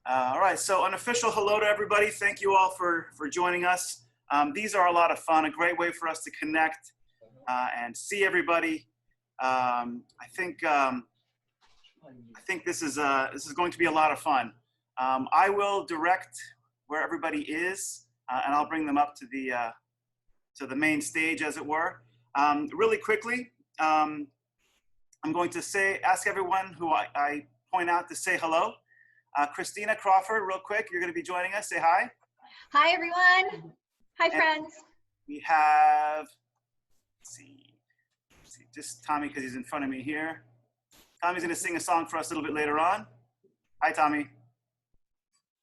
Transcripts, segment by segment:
All right, so an official hello to everybody. Thank you all for joining us. These are a lot of fun, a great way for us to connect and see everybody. I think this is going to be a lot of fun. I will direct where everybody is, and I'll bring them up to the main stage, as it were. Really quickly, I'm going to ask everyone who I point out to say hello. Christina Crawford, real quick, you're going to be joining us. Say hi. Hi, everyone. Hi, friends. We have, let's see, just Tommy, because he's in front of me here. Tommy's going to sing a song for us a little bit later on. Hi, Tommy.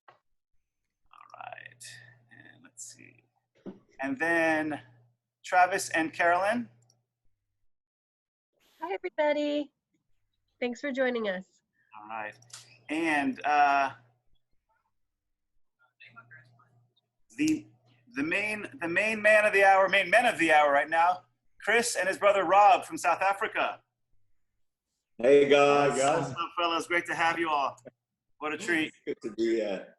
All right, and let's see. And then Travis and Carolyn. Hi, everybody. Thanks for joining us. All right. And the main man of the hour, main men of the hour right now, Chris and his brother Rob from South Africa. Hey guys. What's up, fellas? Great to have you all. What a treat. Good to be here.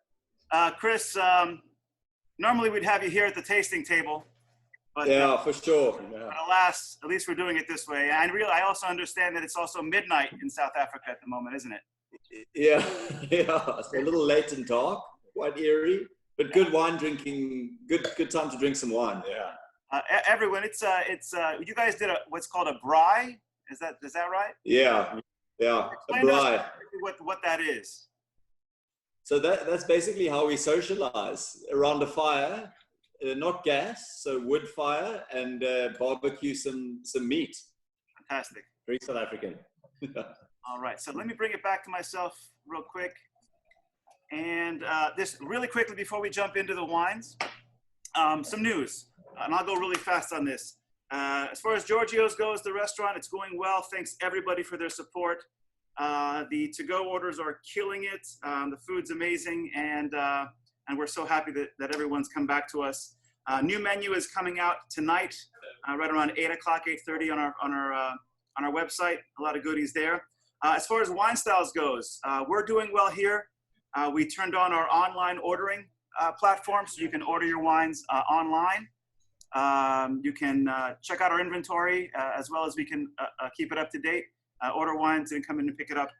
Chris, normally we'd have you here at the tasting table, but yeah, for sure. But alas, at least we're doing it this way. And I also understand that it's also midnight in South Africa at the moment, isn't it? Yeah, yeah. It's a little late and dark, quite eerie, but good wine drinking. Good time to drink some wine. Yeah. Everyone, it's you guys did what's called a braai. Is that right? Yeah, yeah. Explain to us what that is. So that's basically how we socialize around a fire, not gas, so wood fire, and barbecue some meat. Fantastic. Very South African. All right, so let me bring it back to myself real quick. And this really quickly before we jump into the wines, some news, and I'll go really fast on this. As far as Gorgio's goes, the restaurant, it's going well. Thanks everybody for their support. The to-go orders are killing it. The food's amazing, and we're so happy that everyone's come back to us. New menu is coming out tonight, right around 8 o'clock, 8:30 on our website. A lot of goodies there. As far as WineStyles goes, we're doing well here. We turned on our online ordering platform, so you can order your wines online. You can check out our inventory, as well as we can keep it up to date. Order wines and come in and pick it up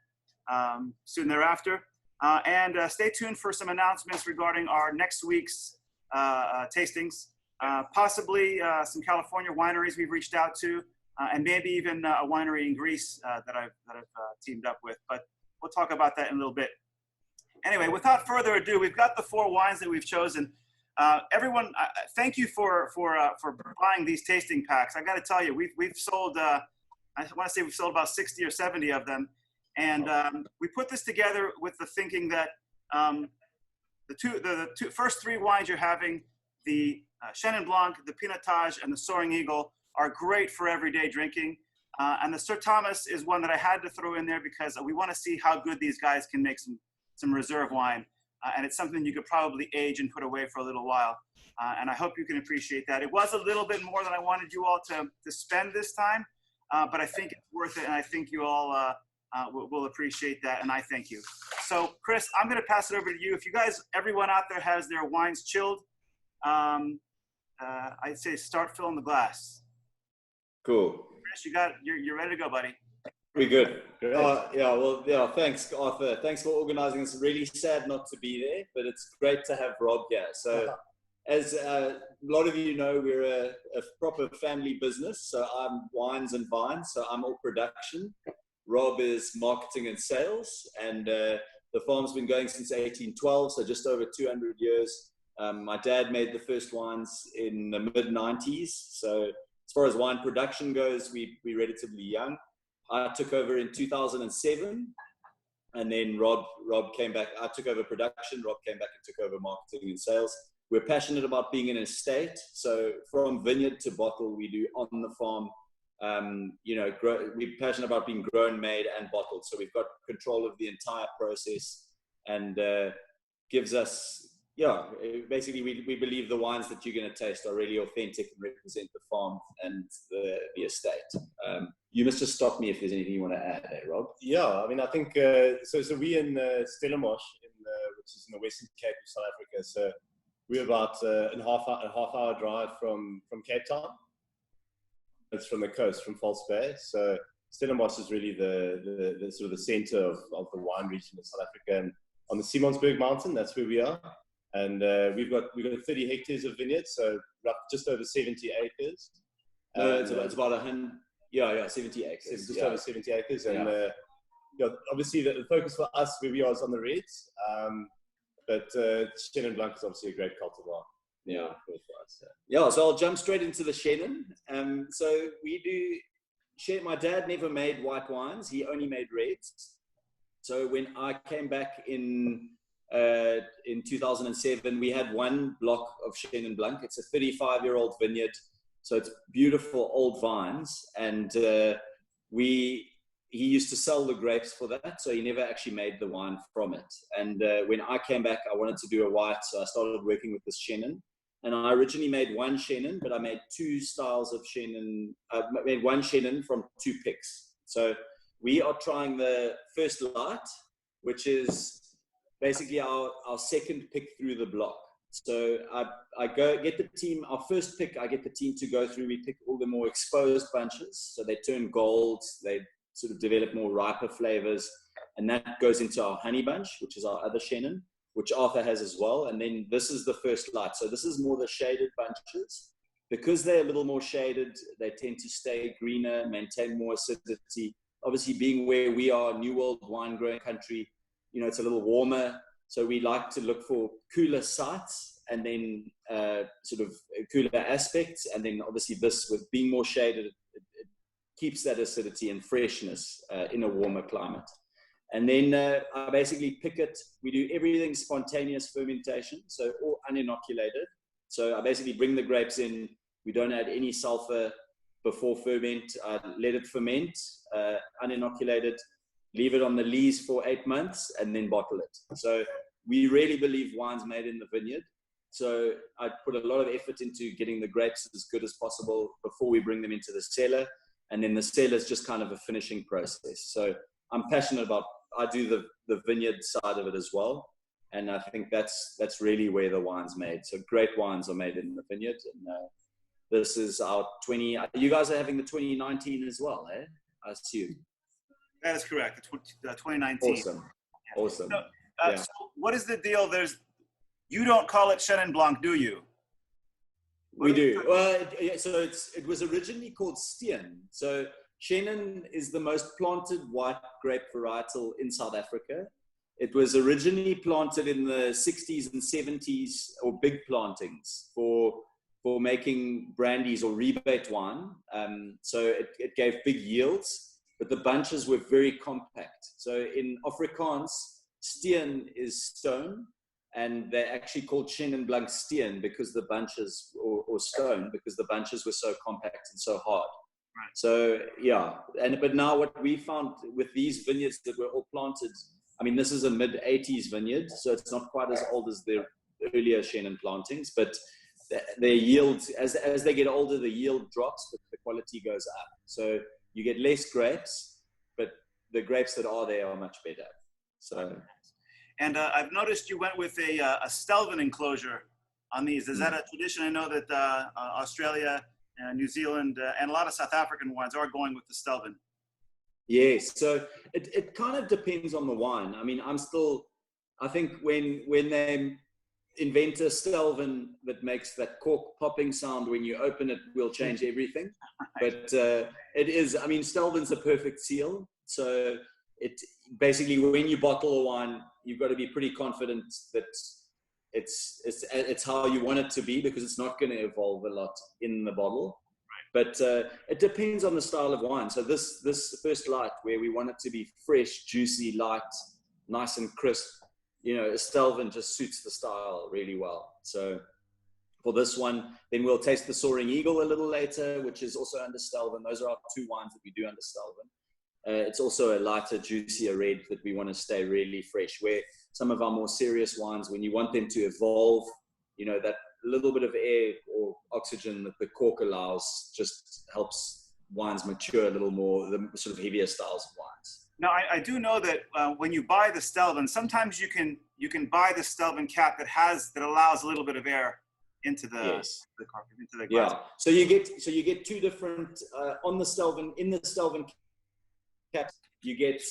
soon thereafter. And stay tuned for some announcements regarding our next week's tastings. Possibly some California wineries we've reached out to. And maybe even a winery in Greece that I've teamed up with, but we'll talk about that in a little bit. Anyway, without further ado, we've got the 4 wines that we've chosen. Everyone, thank you for buying these tasting packs. I got to tell you, we've sold, I want to say we've sold about 60 or 70 of them, and we put this together with the thinking that the first 3 wines you're having, the Chenin Blanc, the Pinotage, and the Soaring Eagle, are great for everyday drinking. And the Sir Thomas is one that I had to throw in there because we want to see how good these guys can make some reserve wine. And it's something you could probably age and put away for a little while. And I hope you can appreciate that. It was a little bit more than I wanted you all to spend this time, but I think it's worth it. And I think you all will appreciate that. And I thank you. So Chris, I'm going to pass it over to you. If you guys, everyone out there has their wines chilled, I'd say start filling the glass. Cool. Chris, you're ready to go, buddy. We're good. Yeah, well, yeah, thanks, Arthur. Thanks for organizing this. Really sad not to be there, but it's great to have Rob here. So as a lot of you know, we're a proper family business. So I'm wines and vines, so I'm all production. Rob is marketing and sales, and the farm's been going since 1812, so just over 200 years. My dad made the first wines in the mid-90s, so as far as wine production goes, we're relatively young. I took over in 2007, and then Rob came back. I took over production. Rob came back and took over marketing and sales. We're passionate about being an estate. So from vineyard to bottle, we do on the farm. We're passionate about being grown, made, and bottled. So we've got control of the entire process, and gives us, basically we believe the wines that you're going to taste are really authentic and represent the farm and the estate. You must just stop me if there's anything you want to add, Rob. Yeah, I mean, I think, so we in Stellenbosch with which is in the Western Cape of South Africa. So we're about a half hour drive from Cape Town. It's from the coast, from False Bay. So Stellenbosch is really the sort of the center of the wine region of South Africa. And on the Simonsberg mountain, that's where we are. And we've got 30 hectares of vineyards, so just over 70 acres. It's about 100. Yeah, 70 acres. Just over 70 acres. And obviously the focus for us where we are is on the reds. But Chenin Blanc is obviously a great cultivar. Yeah. For us. Yeah, so I'll jump straight into the Chenin. So we do. My dad never made white wines; he only made reds. So when I came back in 2007, we had one block of Chenin Blanc. It's a 35-year-old vineyard, so it's beautiful old vines, and he used to sell the grapes for that, so he never actually made the wine from it. And when I came back, I wanted to do a white, so I started working with this Chenin. And I originally made one Chenin, but I made two styles of Chenin. I made one Chenin from two picks. So we are trying the First Light, which is basically our second pick through the block. So I go get the team, our first pick, I get the team to go through. We pick all the more exposed bunches. So they turn gold, they sort of develop more riper flavors. And that goes into our honey bunch, which is our other Chenin, which Arthur has as well. And then this is the First Light. So this is more the shaded bunches. Because they're a little more shaded, they tend to stay greener, maintain more acidity. Obviously, being where we are, New World wine growing country, it's a little warmer. So we like to look for cooler sites and then sort of cooler aspects. And then obviously this, with being more shaded, it keeps that acidity and freshness in a warmer climate. And then I basically pick it. We do everything spontaneous fermentation, so all uninoculated. So I basically bring the grapes in. We don't add any sulfur before ferment. I let it ferment, uninoculated, leave it on the lees for 8 months, and then bottle it. So we really believe wine's made in the vineyard. So I put a lot of effort into getting the grapes as good as possible before we bring them into the cellar. And then the cellar is just kind of a finishing process. So I'm passionate about, I do the vineyard side of it as well. And I think that's really where the wine's made. So great wines are made in the vineyard. And this is our you guys are having the 2019 as well, eh? I assume. That is correct. The 2019. Awesome. Awesome. So, so what is the deal? You don't call it Chenin Blanc, do you? We do. Well, so it was originally called Steen. So Chenin is the most planted white grape varietal in South Africa. It was originally planted in the 60s and 70s, or big plantings for making brandies or rebate wine. So it gave big yields, but the bunches were very compact. So in Afrikaans, Steen is stone, and they're actually called Chenin Blanc Steen because the bunches, or stone, because the bunches were so compact and so hard. Right. So yeah, but now what we found with these vineyards that were all planted, I mean, this is a mid-80s vineyard, so it's not quite as old as the earlier Chenin plantings, but their yield, as they get older, the yield drops, but the quality goes up. So you get less grapes, but the grapes that are there are much better. So. And I've noticed you went with a Stelvin enclosure on these. Is that a tradition? I know that Australia, New Zealand, and a lot of South African wines are going with the Stelvin. Yes, so it kind of depends on the wine. I mean, I think when they invent a Stelvin that makes that cork popping sound when you open it, will change everything. But it is, I mean, Stelvin's a perfect seal. So it basically, when you bottle a wine, you've got to be pretty confident that it's how you want it to be, because it's not going to evolve a lot in the bottle. But it depends on the style of wine. So this First Light, where we want it to be fresh, juicy, light, nice and crisp, a Stelvin just suits the style really well. So for this one, then we'll taste the Soaring Eagle a little later, which is also under Stelvin. Those are our two wines that we do under Stelvin. It's also a lighter, juicier red that we want to stay really fresh, where some of our more serious wines, when you want them to evolve, that little bit of air or oxygen that the cork allows just helps wines mature a little more, the sort of heavier styles of wines. Now, I do know that when you buy the Stelvin, sometimes you can buy the Stelvin cap that allows a little bit of air into the Yes. the carpet, into the glass. Yeah. So you get two different on the Stelvin, in the Stelvin cap. You get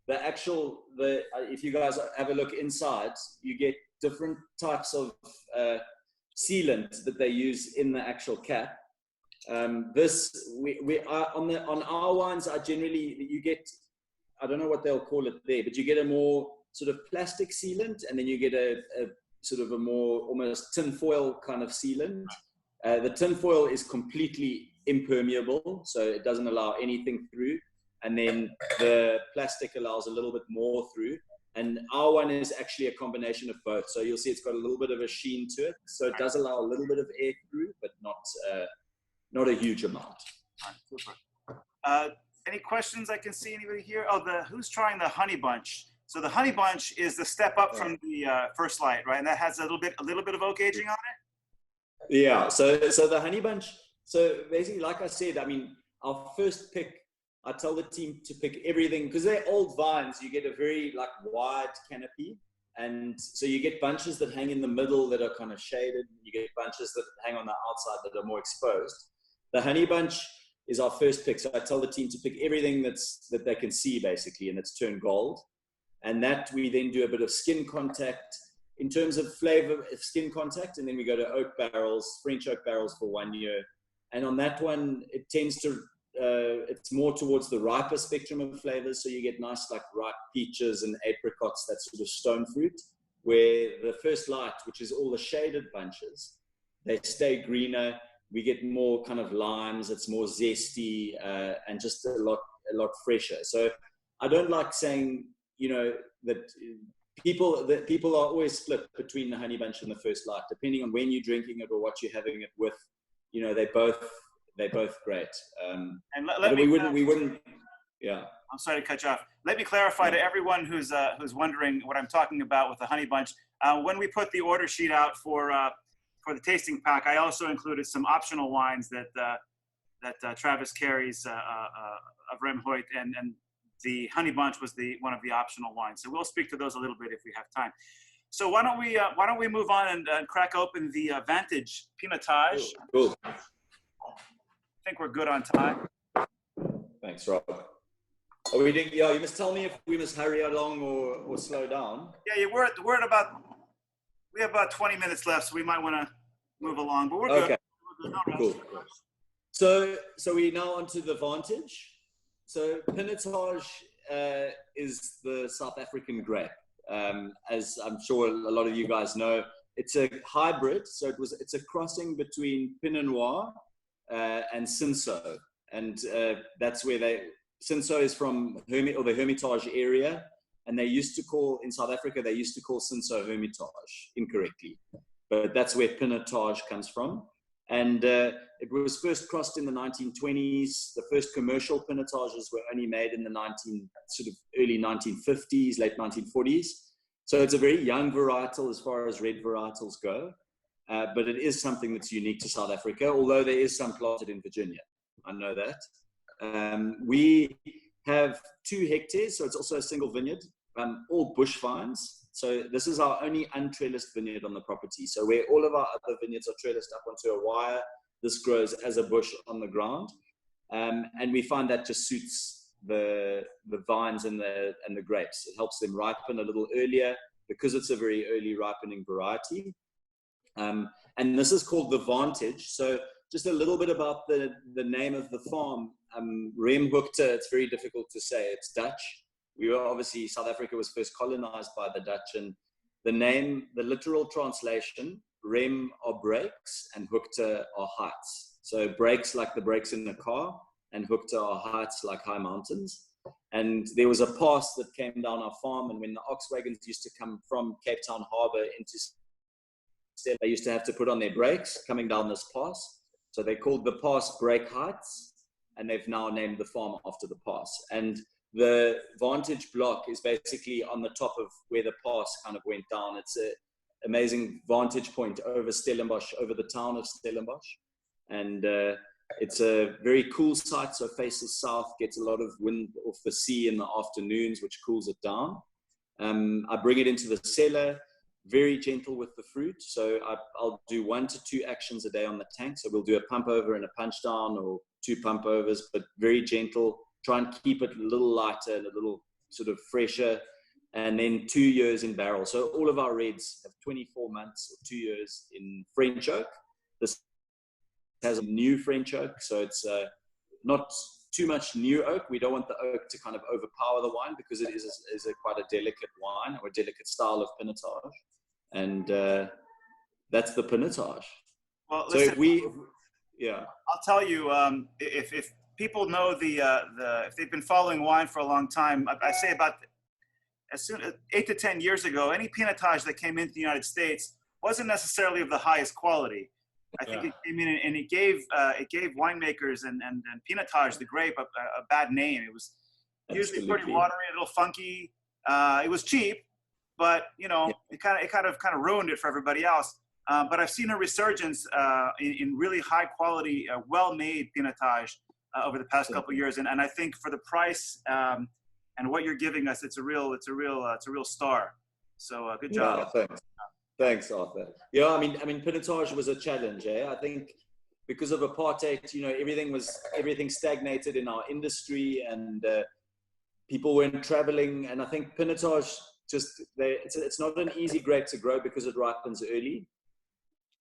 if you guys have a look inside, you get different types of sealant that they use in the actual cap. We are on our wines. You get, I don't know what they'll call it there, but you get a more sort of plastic sealant, and then you get a sort of a more almost tinfoil kind of sealant. The tinfoil is completely impermeable, so it doesn't allow anything through. And then the plastic allows a little bit more through. And our one is actually a combination of both. So you'll see it's got a little bit of a sheen to it. So it does allow a little bit of air through, but not a huge amount. All right, super. Any questions? I can see anybody here. Oh, who's trying the honey bunch? So the honey bunch is the step up from the first light, right? And that has a little bit of oak aging on it. Yeah. So the honey bunch. So basically, like I said, I mean, our first pick, I tell the team to pick everything because they're old vines. You get a very wide canopy, and so you get bunches that hang in the middle that are kind of shaded. You get bunches that hang on the outside that are more exposed. The honey bunch is our first pick. So I tell the team to pick everything that they can see basically, and it's turned gold. And that we then do a bit of skin contact in terms of flavor, skin contact, and then we go to oak barrels, French oak barrels for 1 year. And on that one, it tends to it's more towards the riper spectrum of flavors. So you get nice ripe peaches and apricots, that sort of stone fruit, where the first light, which is all the shaded bunches, they stay greener. We get more kind of limes. It's more zesty and just a lot fresher. So I don't like saying, that people are always split between the honey bunch and the first light, depending on when you're drinking it or what you're having it with. They're both great. And we wouldn't. Yeah. I'm sorry to cut you off. Let me clarify to everyone who's wondering what I'm talking about with the honey bunch. When we put the order sheet out for the tasting pack, I also included some optional wines that Travis carries of Remhoogte, and the honey bunch was one of the optional wines. So we'll speak to those a little bit if we have time. So why don't we move on and crack open the Vantage Pinotage? Cool. I think we're good on time. Thanks, Rob. Are we doing, you must tell me if we must hurry along or slow down. Yeah, we're at about, we have about 20 minutes left, so we might want to move along, but we're good. Okay. We're good. No Cool. rush. So we now onto the Vantage. So Pinotage is the South African grape. As I'm sure a lot of you guys know, it's a hybrid. So it's a crossing between Pinot Noir and Cinsault, and that's where Cinsault is from the Hermitage area, and they used to call, in South Africa, they used to call Cinsault Hermitage incorrectly, but that's where Pinotage comes from. And it was first crossed in the 1920s. The first commercial Pinotages were only made in the early 1950s, late 1940s. So it's a very young varietal as far as red varietals go. But it is something that's unique to South Africa, although there is some planted in Virginia. I know that. We have 2 hectares, so it's also a single vineyard, all bush vines. So this is our only untrellised vineyard on the property. So where all of our other vineyards are trellised up onto a wire, this grows as a bush on the ground. And we find that just suits the vines and the grapes. It helps them ripen a little earlier because it's a very early ripening variety. And this is called the Vantage. So just a little bit about the name of the farm. Remhoogte, it's very difficult to say. It's Dutch. South Africa was first colonized by the Dutch, and the name, the literal translation, Rem are brakes and Hoogte are heights. So brakes like the brakes in a car, and Hoogte are heights like high mountains. And there was a pass that came down our farm, and when the ox wagons used to come from Cape Town Harbour into Stellenbosch, they used to have to put on their brakes coming down this pass. So they called the pass Brake Heights, and they've now named the farm after the pass. And the Vantage block is basically on the top of where the pass kind of went down. It's an amazing vantage point over Stellenbosch, over the town of Stellenbosch. And It's a very cool site, so faces south, gets a lot of wind off the sea in the afternoons, which cools it down. I bring it into the cellar, very gentle with the fruit. So I'll do 1 to 2 actions a day on the tank. So we'll do a pump over and a punch down, or 2 pump overs, but very gentle. Try and keep it a little lighter and a little sort of fresher. And then 2 years in barrel. So all of our reds have 24 months or 2 years in French oak. This has a new French oak, so it's not too much new oak. We don't want the oak to kind of overpower the wine, because it is quite a delicate wine, or a delicate style of Pinotage. And that's the Pinotage. Well, so listen, I'll tell you, if people know if they've been following wine for a long time, I say about as soon as 8 to 10 years ago, any Pinotage that came into the United States wasn't necessarily of the highest quality. I think it came in and it gave winemakers and Pinotage, the grape, a bad name. It was usually pretty watery, a little funky. It was cheap, but you know, it kind of ruined it for everybody else. But I've seen a resurgence in really high quality, well-made Pinotage over the past couple of years, and I think for the price and what you're giving us, it's a real star. So good job. Yeah, thanks, Arthur. Yeah, I mean, Pinotage was a challenge. I think because of apartheid, you know, everything stagnated in our industry, and people weren't traveling. And I think Pinotage it's not an easy grape to grow because it ripens early.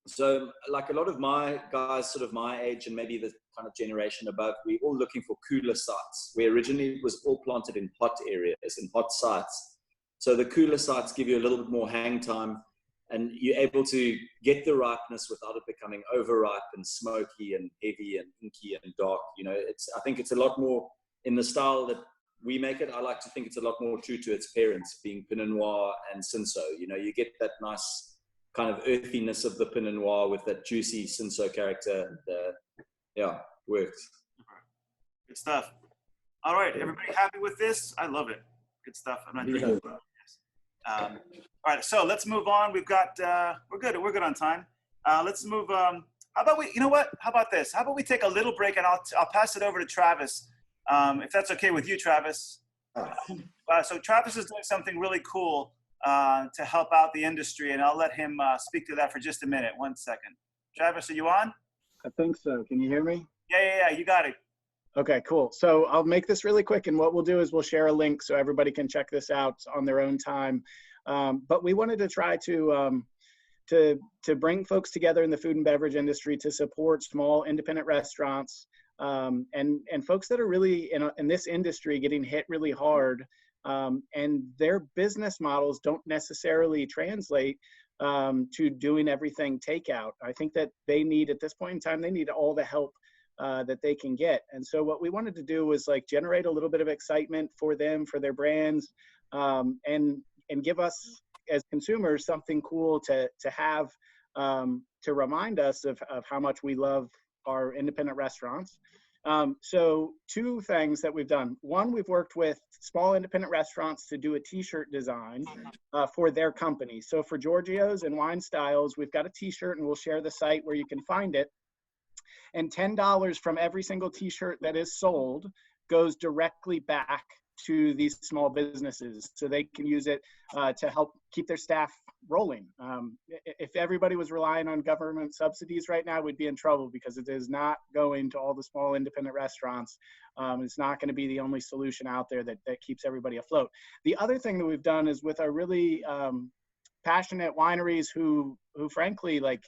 So, like a lot of my guys, sort of my age and maybe the kind of generation above, we're all looking for cooler sites. Where originally it was all planted in hot areas, in hot sites. So the cooler sites give you a little bit more hang time, and you're able to get the ripeness without it becoming overripe and smoky and heavy and inky and dark. You know, I think it's a lot more in the style that we make it. I like to think it's a lot more true to its parents, being Pinot Noir and Cinsault. You know, you get that nice kind of earthiness of the Pinot Noir with that juicy Cinsault character. And, works. Good stuff. All right, everybody happy with this? I love it. Good stuff. I'm not drinking. All right, so let's move on. We've got we're good on time. Let's move. How about you know what? How about this? How about we take a little break, and I'll pass it over to Travis, if that's okay with you, Travis. So Travis is doing something really cool to help out the industry, and I'll let him speak to that for just a minute. 1 second. Travis, are you on? I think so. Can you hear me? Yeah, you got it. Okay, cool. So I'll make this really quick, and what we'll do is we'll share a link so everybody can check this out on their own time. But we wanted to try to bring folks together in the food and beverage industry to support small independent restaurants and folks that are really in this industry getting hit really hard, and their business models don't necessarily translate to doing everything takeout. I think that they need, at this point in time, they need all the help that they can get. And so what we wanted to do was like generate a little bit of excitement for them, for their brands, and give us as consumers something cool to have to remind us of how much we love our independent restaurants. So 2 things that we've done. One, we've worked with small independent restaurants to do a t-shirt design for their company. So for Gorgio's and WineStyles, we've got a t-shirt, and we'll share the site where you can find it. And $10 from every single t-shirt that is sold goes directly back to these small businesses, so they can use it to help keep their staff rolling. If everybody was relying on government subsidies right now, we'd be in trouble, because it is not going to all the small independent restaurants. It's not going to be the only solution out there that keeps everybody afloat. The other thing that we've done is with our really passionate wineries who frankly, like,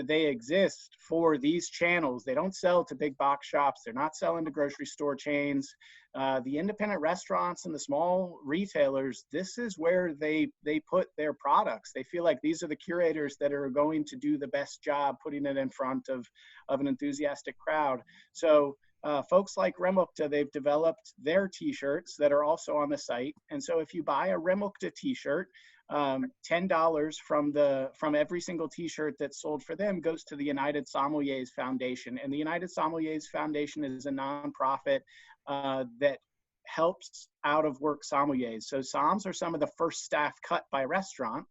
they exist for these channels. They don't sell to big box shops. They're not selling to grocery store chains. The independent restaurants and the small retailers, this is where they put their products. They feel like these are the curators that are going to do the best job putting it in front of an enthusiastic crowd. So folks like Remhoogte, they've developed their t-shirts that are also on the site. And so if you buy a Remhoogte t-shirt, $10 from every single t-shirt that's sold for them goes to the United Sommeliers Foundation. And the United Sommeliers Foundation is a nonprofit that helps out of work sommeliers. So somms are some of the first staff cut by restaurant,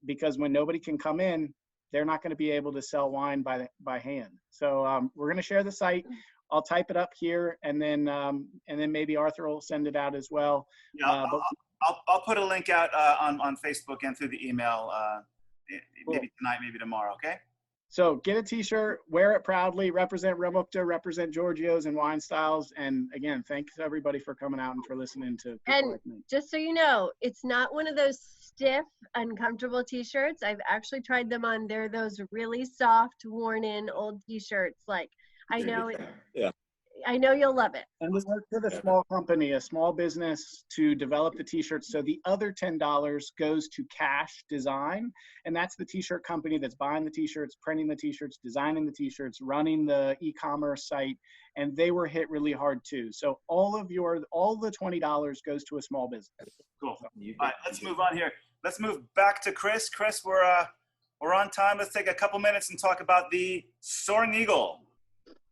because when nobody can come in, they're not going to be able to sell wine by hand. So we're going to share the site. I'll type it up here, and then maybe Arthur will send it out as well. Yeah, I'll put a link out on Facebook and through the email, maybe tonight, maybe tomorrow. Okay. So get a T-shirt, wear it proudly, represent Remhoogte, represent Gorgio's and WineStyles. And again, thanks everybody for coming out and for listening to people And like me. just so you know, it's not one of those stiff, uncomfortable T-shirts. I've actually tried them on. They're those really soft, worn-in old T-shirts. Like, I know it. Yeah. I know you'll love it. And we worked with a small company, a small business, to develop the T-shirts. So the other $10 goes to Cash Design, and that's the T-shirt company that's buying the T-shirts, printing the T-shirts, designing the T-shirts, running the e-commerce site, and they were hit really hard too. So all the $20 goes to a small business. Cool. All right, let's move on here. Let's move back to Chris. Chris, we're on time. Let's take a couple minutes and talk about the Soaring Eagle.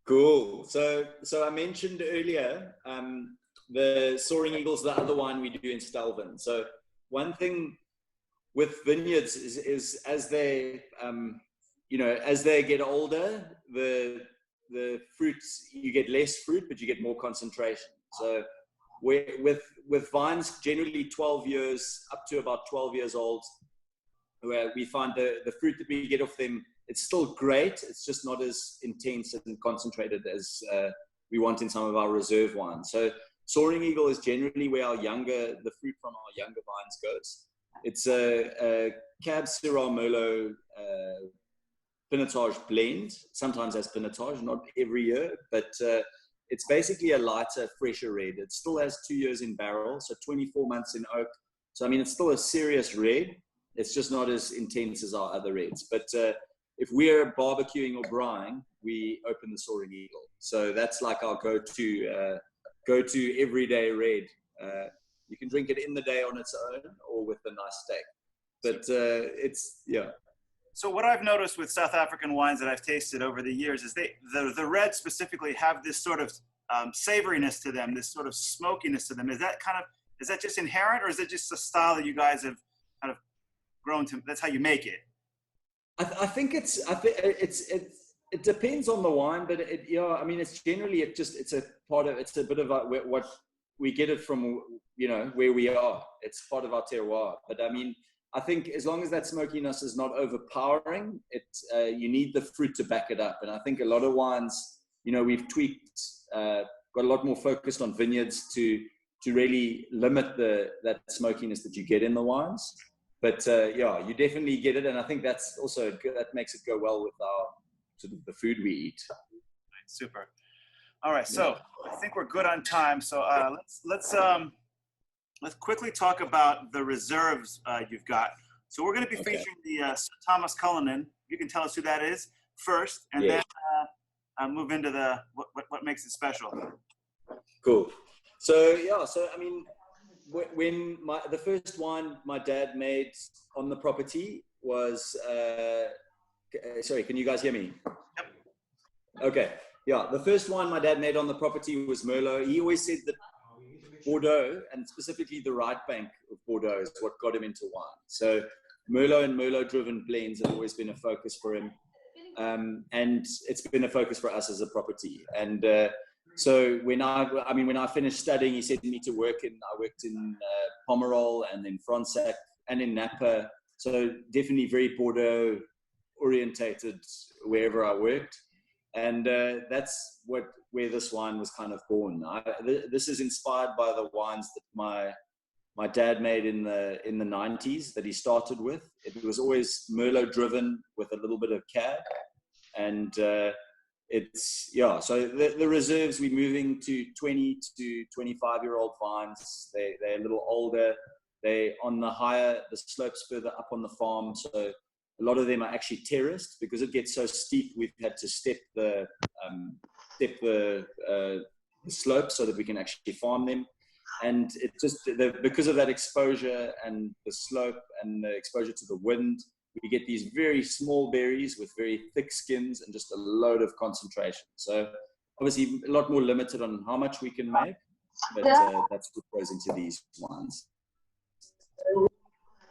Cool. So I mentioned earlier, the Soaring Eagle's the other wine we do in Stellenbosch. So one thing with vineyards is as they, as they get older, the fruits, you get less fruit, but you get more concentration. So with vines generally 12 years, up to about 12 years old, where we find the fruit that we get off them, it's still great. It's just not as intense and concentrated as we want in some of our reserve wines. So Soaring Eagle is generally where the fruit from our younger vines goes. It's a Cab Syrah Merlot Pinotage blend, sometimes as Pinotage, not every year, but it's basically a lighter, fresher red. It still has 2 years in barrel, so 24 months in oak. So, I mean, it's still a serious red. It's just not as intense as our other reds. But if we're barbecuing or braaiing, we open the Soaring Eagle. So that's like our go-to everyday red. You can drink it in the day on its own or with a nice steak. But yeah. So what I've noticed with South African wines that I've tasted over the years is the reds specifically have this sort of savoriness to them, this sort of smokiness to them. Is that just inherent, or is it just a style that you guys have kind of grown to? That's how you make it. I think it depends on the wine, but I mean, it's generally it's a bit of what we get it from, where we are. It's part of our terroir. But I mean, I think as long as that smokiness is not overpowering, you need the fruit to back it up. And I think a lot of wines, we've tweaked, got a lot more focused on vineyards to really limit that smokiness that you get in the wines. But you definitely get it, and I think that's also good. That makes it go well with our sort of the food we eat. Super. All right, so I think we're good on time. So let's quickly talk about the reserves you've got. So we're going to be featuring the Sir Thomas Cullinan. You can tell us who that is first, and then move into what makes it special. Cool. So I mean, when the first wine my dad made on the property was sorry, can you guys hear me? Yep. Okay. Yeah, the first wine my dad made on the property was Merlot. He always said that Bordeaux, and specifically the right bank of Bordeaux, is what got him into wine. So Merlot and Merlot-driven blends have always been a focus for him, and it's been a focus for us as a property. And so when I finished studying, he sent me to work I worked in Pomerol and then Fronsac and in Napa. So definitely very Bordeaux orientated wherever I worked. And that's where this wine was kind of born. This is inspired by the wines that my dad made in the 90s that he started with. It was always Merlot driven with a little bit of Cab. And so the reserves, we're moving to 20 to 25-year-old vines. They're a little older. They're on the slopes further up on the farm. So a lot of them are actually terraced because it gets so steep. We've had to step the slope so that we can actually farm them. And it just because of that exposure and the slope and the exposure to the wind, we get these very small berries with very thick skins and just a load of concentration. So obviously a lot more limited on how much we can make, but that's what goes into these wines.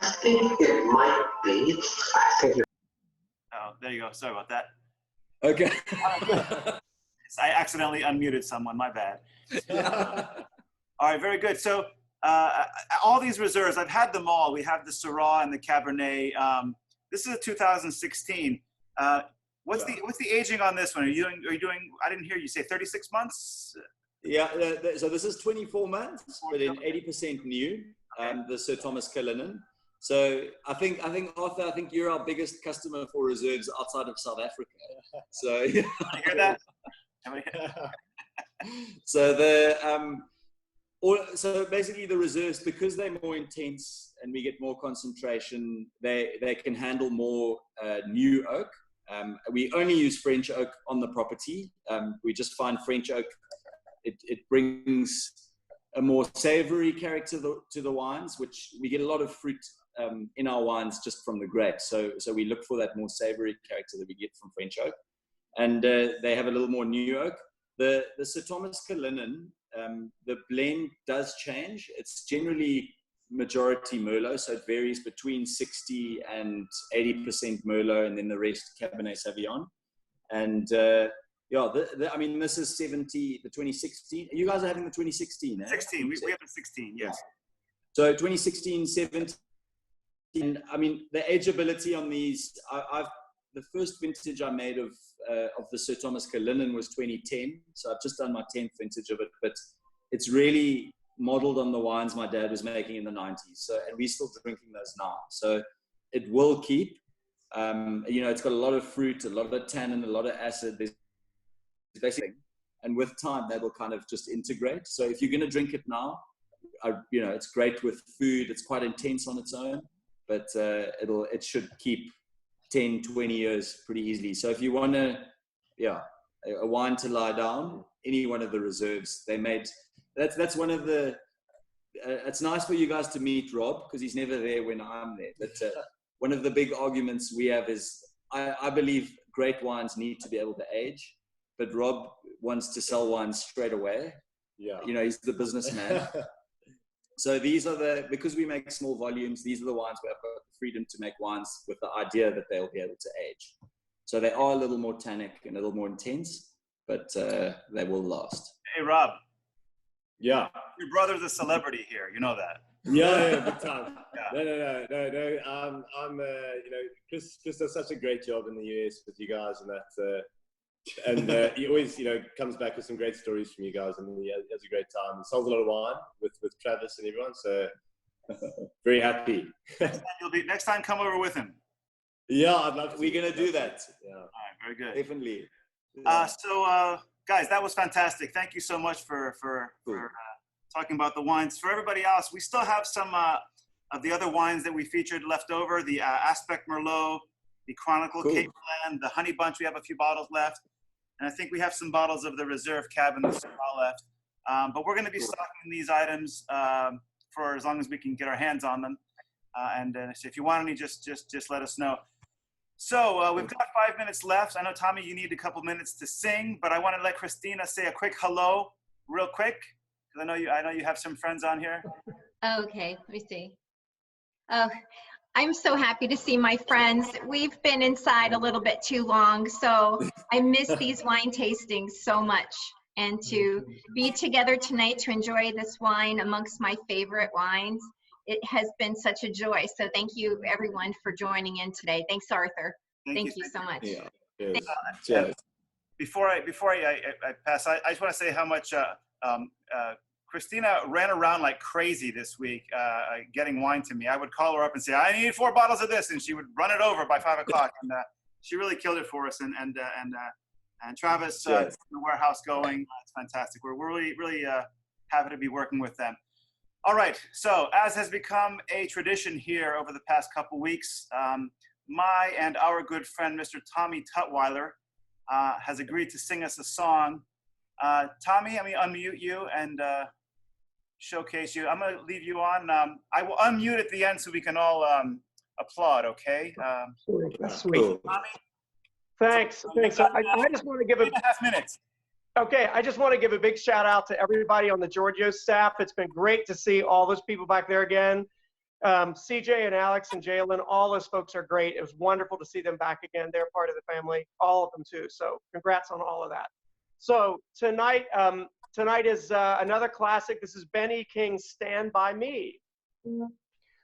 I think it might be. there you go. Sorry about that. Okay. I accidentally unmuted someone. My bad. Yeah. All right, very good. So all these reserves, I've had them all. We have the Syrah and the Cabernet. This is a 2016. What's the aging on this one? Are you doing? I didn't hear you say 36 months. Yeah. So this is 24 months, but in 80% new. The Sir Thomas Cullinan. So I think Arthur, I think you're our biggest customer for reserves outside of South Africa. So you hear that? So so basically the reserves, because they're more intense and we get more concentration, they can handle more new oak. We only use French oak on the property. We just find French oak, it brings a more savory character to the wines, which we get a lot of fruit in our wines just from the grapes. So we look for that more savory character that we get from French oak. And they have a little more new oak. The Sir Thomas Cullinan, the blend does change. It's generally majority Merlot, so it varies between 60 and 80% Merlot, and then the rest Cabernet Sauvignon. And I mean, this is the 2016. You guys are having the 2016, eh? 16. We have the 16, yes. So 2016, 17. I mean, the ageability on these, the first vintage I made of the Sir Thomas Cullinan was 2010. So I've just done my 10th vintage of it, but it's really modeled on the wines my dad was making in the 90s. So, and we're still drinking those now. So it will keep. It's got a lot of fruit, a lot of tannin, a lot of acid. There's basically, and with time, they will kind of just integrate. So if you're going to drink it now, it's great with food. It's quite intense on its own, but it should keep 10, 20 years pretty easily. So if you want a wine to lie down, any one of the reserves they made, that's one of the, it's nice for you guys to meet Rob, because he's never there when I'm there. But one of the big arguments we have is, I believe great wines need to be able to age, but Rob wants to sell wines straight away. Yeah. He's the businessman. So these are because we make small volumes, these are the wines where I've got the freedom to make wines with the idea that they'll be able to age. So they are a little more tannic and a little more intense, but they will last. Hey, Rob. Yeah. Your brother's a celebrity here. You know that. Yeah, big time. Yeah. No. Chris does such a great job in the US with you guys, and that. And he always, comes back with some great stories from you guys, and he has a great time. He sells a lot of wine with Travis and everyone, so very happy. Next time, come over with him. Yeah, I'd love to. We're gonna do that. Yeah. All right, very good. Definitely. So, guys, that was fantastic. Thank you so much for talking about the wines. For everybody else, we still have some of the other wines that we featured left over. The Aspect Merlot, the Chronicle Cape Blend, the Honey Bunch. We have a few bottles left. And I think we have some bottles of the Reserve Cab and the Syrah left. But we're going to be stocking these items for as long as we can get our hands on them. And if you want any, just let us know. So we've got 5 minutes left. I know, Tommy, you need a couple minutes to sing, but I want to let Christina say a quick hello real quick, because I know you have some friends on here. Okay, let me see. Oh, I'm so happy to see my friends. We've been inside a little bit too long, so I miss these wine tastings so much. And to be together tonight to enjoy this wine amongst my favorite wines, it has been such a joy. So thank you, everyone, for joining in today. Thanks, Arthur. Thank you so much. Yeah. Before I pass, I just want to say how much Christina ran around like crazy this week getting wine to me. I would call her up and say, I need 4 bottles of this, and she would run it over by 5 o'clock. And she really killed it for us. And Travis, the warehouse going, it's fantastic. We're really happy to be working with them. All right, so as has become a tradition here over the past couple weeks, my and our good friend, Mr. Tommy Tutwiler, has agreed to sing us a song. Tommy, let me unmute you and showcase you. I'm gonna leave you on. I will unmute at the end so we can all applaud, okay? That's sweet. Tommy? Thanks. So I just want to give 3.5 minutes. Okay, I just want to give a big shout out to everybody on the Gorgio staff. It's been great to see all those people back there again. CJ and Alex and Jalen, all those folks are great. It was wonderful to see them back again. They're part of the family, all of them too. So congrats on all of that. So tonight, tonight is another classic. This is Benny King's Stand By Me.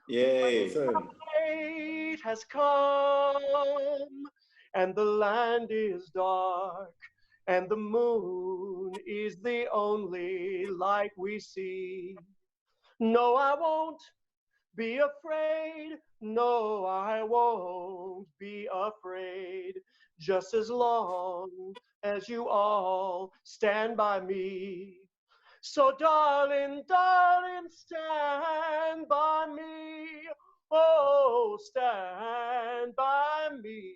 Yay. Night has come and the land is dark and the moon is the only light we see. No, I won't be afraid. No, I won't be afraid. Just as long as you all stand by me. So darling, darling, stand by me. Oh, stand by me.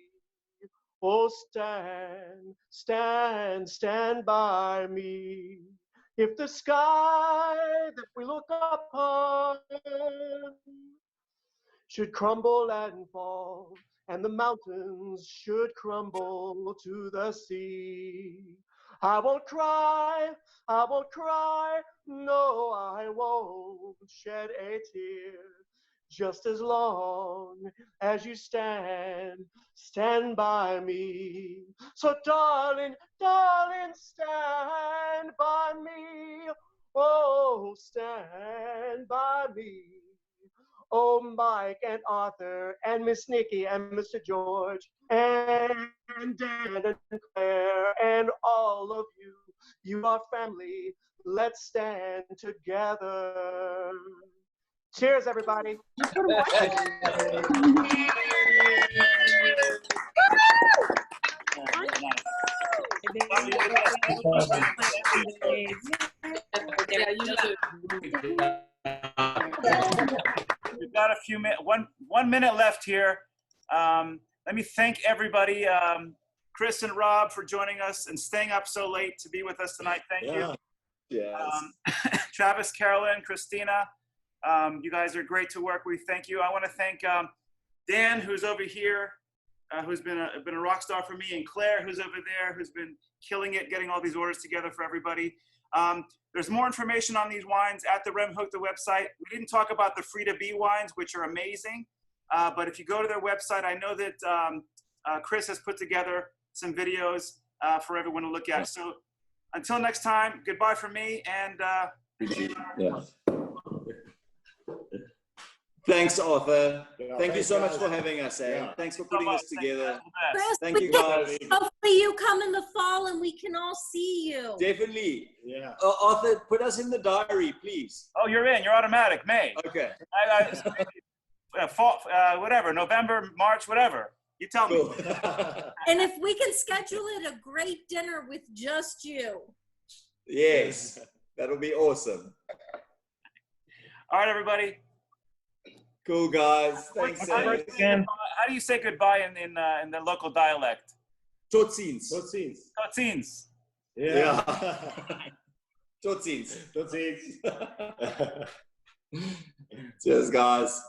Oh, stand, stand, stand by me. If the sky that we look upon should crumble and fall, and the mountains should crumble to the sea, I won't cry, I won't cry, no, I won't shed a tear. Just as long as you stand by me. So darling, darling, stand by me. Oh, stand by me. Oh, Mike and Arthur and Miss Nikki and Mr. George and Dan and Claire and all of you. You are family. Let's stand together. Cheers, everybody. We've got a few minutes, one minute left here. Let me thank everybody, Chris and Rob, for joining us and staying up so late to be with us tonight. Thank you. Yes. Travis, Carolyn, Christina, you guys are great to work with. Thank you. I want to thank Dan, who's over here, who's been a rock star for me, and Claire, who's over there, who's been killing it, getting all these orders together for everybody. There's more information on these wines at the Remhoogte website. We didn't talk about the free-to-be wines, which are amazing. But if you go to their website, I know that Chris has put together some videos for everyone to look at. So until next time, goodbye from me. And Yeah. Thanks, Arthur. Thank you so much for having us. Thanks for putting this together. Chris, Thank you, guys. hopefully you come in the fall and we can all see you. Definitely. Yeah. Arthur, put us in the diary, please. oh, you're in. You're automatic. May. Okay. Fall, whatever. November, March, whatever. You tell me. Cool. And if we can schedule it, a great dinner with just you. Yes. That'll be awesome. All right, everybody. Cool, guys. Thanks. How do you say goodbye in the local dialect? Tot ziens. Tot ziens. Tot ziens. Yeah. Tot ziens. Tot ziens. Cheers, guys.